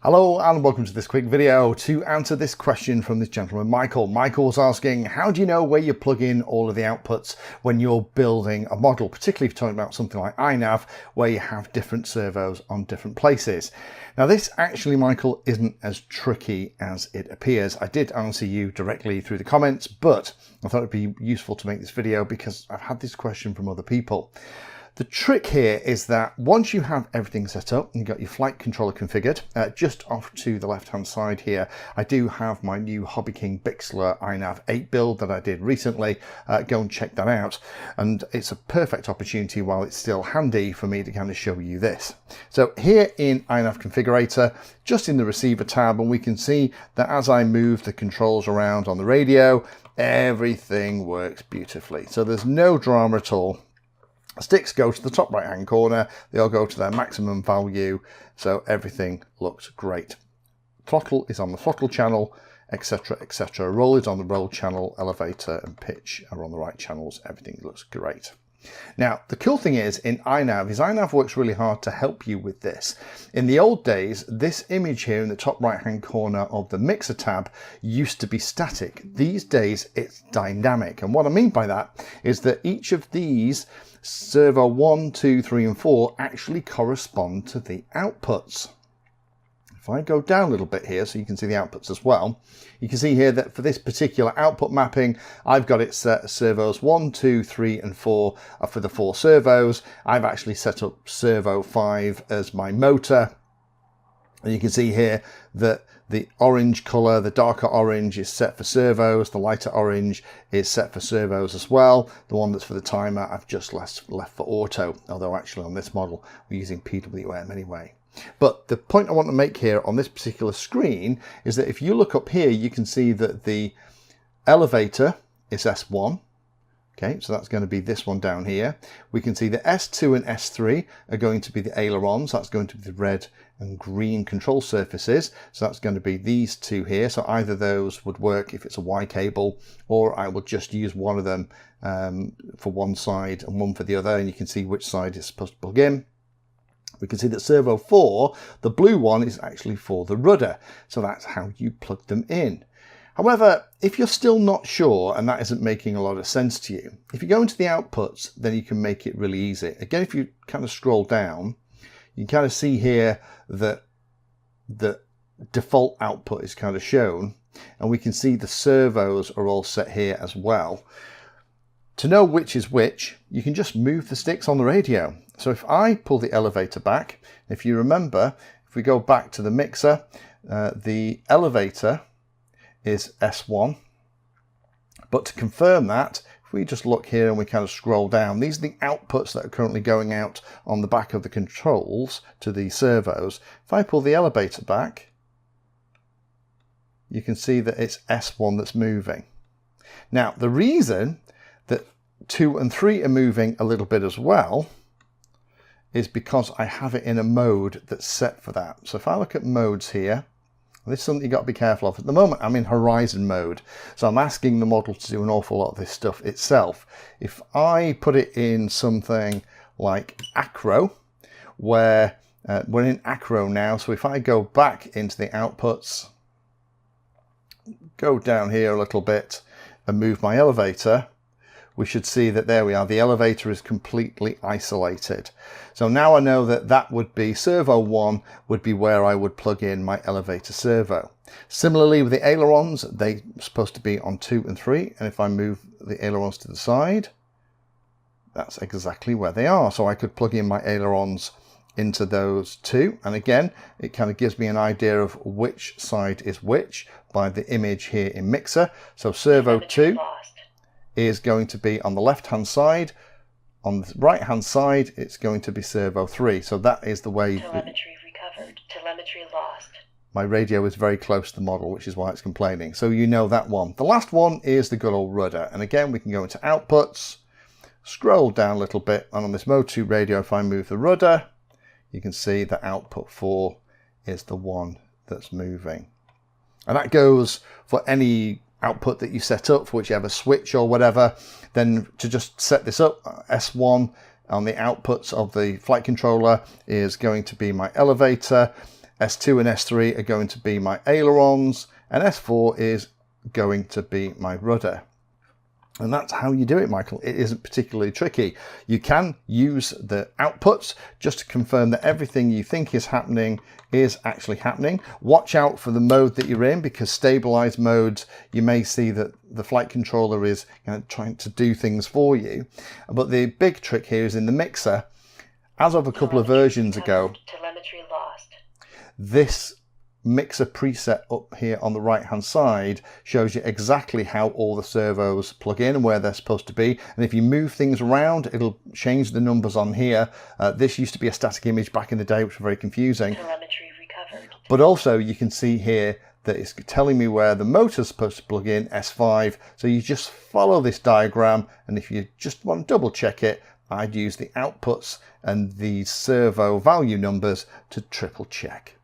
Hello and welcome to this quick video to answer this question from this gentleman, Michael. Michael's asking, how do you know where you plug in all of the outputs when you're building a model, particularly if you're talking about something like INAV, where you have different servos on different places? Now this actually, Michael, isn't as tricky as it appears. I did answer you directly through the comments, but I thought it'd be useful to make this video because I've had this question from other people. The trick here is that once you have everything set up and you've got your flight controller configured, just off to the left hand side here, I do have my new Hobby King Bixler INAV 8 build that I did recently. Go and check that out. And it's a perfect opportunity while it's still handy for me to kind of show you this. So here in INAV Configurator, just in the receiver tab, and we can see that as I move the controls around on the radio, everything works beautifully. So there's no drama at all. Sticks go to the top right hand corner, they all go to their maximum value, so everything looks great. Throttle is on the throttle channel, etc, etc. Roll is on the roll channel, elevator and pitch are on the right channels, everything looks great. Now the cool thing is in INAV, INAV works really hard to help you with this. In the old days, this image here in the top right hand corner of the mixer tab used to be static. These days it's dynamic, and what I mean by that is that each of these servo 1, 2, 3 and 4 actually correspond to the outputs. If I go down a little bit here so you can see the outputs as well, you can see here that for this particular output mapping, I've got it set servos 1, 2, 3 and 4 are for the 4 servos. I've actually set up servo 5 as my motor. And you can see here that the orange colour, the darker orange, is set for servos. The lighter orange is set for servos as well. The one that's for the timer, I've just left for auto, although actually on this model, we're using PWM anyway. But the point I want to make here on this particular screen is that if you look up here, you can see that the elevator is S1. Okay, so that's going to be this one down here. We can see the S2 and S3 are going to be the ailerons. That's going to be the red and green control surfaces. So that's going to be these two here. So either those would work if it's a Y cable, or I will just use one of them for one side and one for the other. And you can see which side is supposed to plug in. We can see that servo 4, the blue one, is actually for the rudder. So that's how you plug them in. However, if you're still not sure and that isn't making a lot of sense to you, if you go into the outputs, then you can make it really easy. Again, if you kind of scroll down, you can kind of see here that the default output is kind of shown, and we can see the servos are all set here as well. To know which is which, you can just move the sticks on the radio. So if I pull the elevator back, if you remember, if we go back to the mixer, the elevator is S1, but to confirm that, if we just look here and we kind of scroll down, these are the outputs that are currently going out on the back of the controls to the servos. If I pull the elevator back, you can see that it's S1 that's moving. Now the reason that 2 and 3 are moving a little bit as well is because I have it in a mode that's set for that. So if I look at modes here, this is something you've got to be careful of. At the moment, I'm in horizon mode, so I'm asking the model to do an awful lot of this stuff itself. If I put it in something like acro, where we're in acro now, so if I go back into the outputs, go down here a little bit and move my elevator, we should see that there we are, the elevator is completely isolated. So now I know that that would be servo 1 would be where I would plug in my elevator servo. Similarly with the ailerons, they're supposed to be on 2 and 3, and if I move the ailerons to the side, that's exactly where they are. So I could plug in my ailerons into those two, and again it kind of gives me an idea of which side is which by the image here in mixer. So servo 2 is going to be on the left hand side. On the right hand side it's going to be servo 3. So that is the way telemetry recovered, telemetry lost. My radio is very close to the model, which is why it's complaining. So you know that one. The last one is the good old rudder, and again we can go into outputs, scroll down a little bit, and on this mode 2 radio, if I move the rudder, you can see that output 4 is the one that's moving. And that goes for any output that you set up for whichever switch or whatever. Then to just set this up, S1 on the outputs of the flight controller is going to be my elevator. S2 and S3 are going to be my ailerons, and S4 is going to be my rudder. And that's how you do it, Michael. It isn't particularly tricky. You can use the outputs just to confirm that everything you think is happening is actually happening. Watch out for the mode that you're in, because stabilized modes, you may see that the flight controller is trying to do things for you. But the big trick here is in the mixer. As of a couple of versions ago, telemetry lost. This mixer preset up here on the right hand side shows you exactly how all the servos plug in and where they're supposed to be, and if you move things around it'll change the numbers on here. This used to be a static image back in the day, which was very confusing. Telemetry recovered. But also you can see here that it's telling me where the motor's supposed to plug in, S5, so you just follow this diagram, and if you just want to double check it, I'd use the outputs and the servo value numbers to triple check.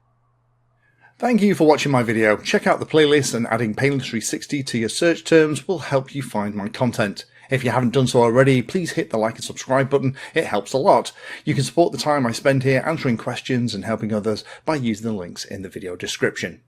Thank you for watching my video. Check out the playlist, and adding Pedantry 60 to your search terms will help you find my content. If you haven't done so already, please hit the like and subscribe button. It helps a lot. You can support the time I spend here answering questions and helping others by using the links in the video description.